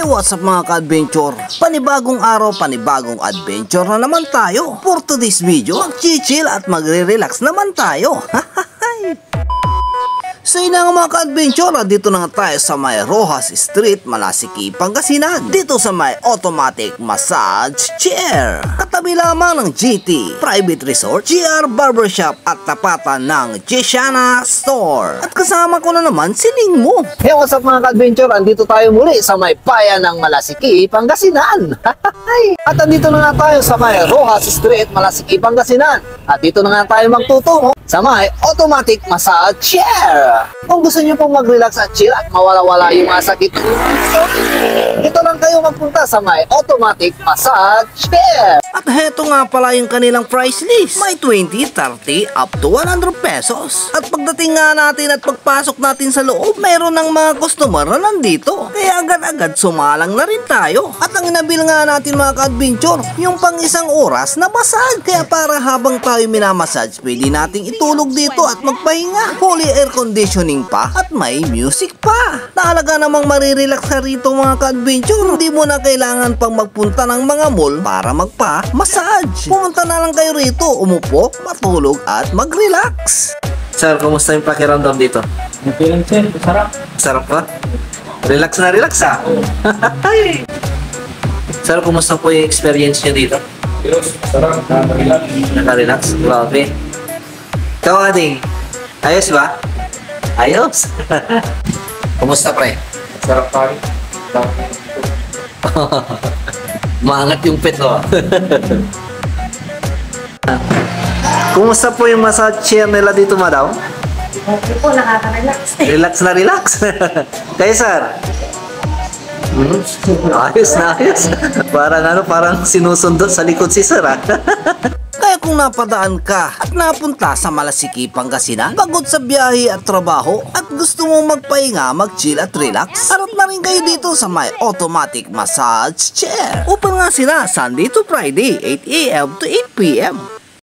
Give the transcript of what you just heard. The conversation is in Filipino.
Hey, what's up mga ka-adventure? Panibagong araw, panibagong adventure na naman tayo. For today's video, mag-chill at magre-relax naman tayo. So yun nga mga ka-adventure, dito na nga tayo sa may Rojas Street, Malasiki, Pangasinan. Dito sa may automatic massage chair. Katabi lamang ng GT Private Resort, GR Barbershop at tapatan ng Chishana Store. At kasama ko na naman si Ning Mo. Hey, what's up mga ka-adventure? Andito tayo muli sa may bayan ng Malasiki, Pangasinan. At andito na nga tayo sa may Rojas Street, Malasiki, Pangasinan. At dito na nga tayo magtutungo sa may automatic massage chair. Kung gusto niyo pong mag-relax at chill at mawala-wala yung mga sakit, dito lang kayo magpunta sa may automatic massage chair. At heto nga pala yung kanilang price list. May 20, 30, up to 100 pesos. At pagdating nga natin at pagpasok natin sa loob, mayroon ng mga customer na nandito. Kaya agad-agad sumalang na rin tayo. At ang inabil nga natin mga ka-adventure, yung pang isang oras na massage. Kaya para habang tayo minamassage, pwede nating itulog dito at magpahinga. Fully air conditioning pa at may music pa. Talaga namang marirelax ka rito mga ka-adventure. Hindi mo na kailangan pang magpunta ng mga mall para magpa-massage. Pumunta na lang kayo rito, umupo, matulog at mag-relax. Sir, kumusta yung pakiramdam dito? Okay lang sir, sarap. Sarap ba? Relax na relax ah. Sir, kumusta po yung experience nyo dito? Yes, sarap. Nakaka-relax. Naka-relax? Grabe. Ikaw, Ading, ayos ba? Ayos. Kumusta, pre? Sarap tayo. Maangat yung pet, oh. Kumusta po yung massage chair nila dito, madam? Okay po, nakaka-relax. Relax na relax. Kayo, sir? Ayos na ayos. Parang sinusundo sa likod si sir, ah. Kaya kung napadaan ka at napunta sa Malasiki, Pangasinan, pagod sa biyahe at trabaho at gusto mong magpahinga, mag-chill at relax, harap na rin kayo dito sa may automatic massage chair. Open nga sila Sunday to Friday, 8 AM to 8 PM.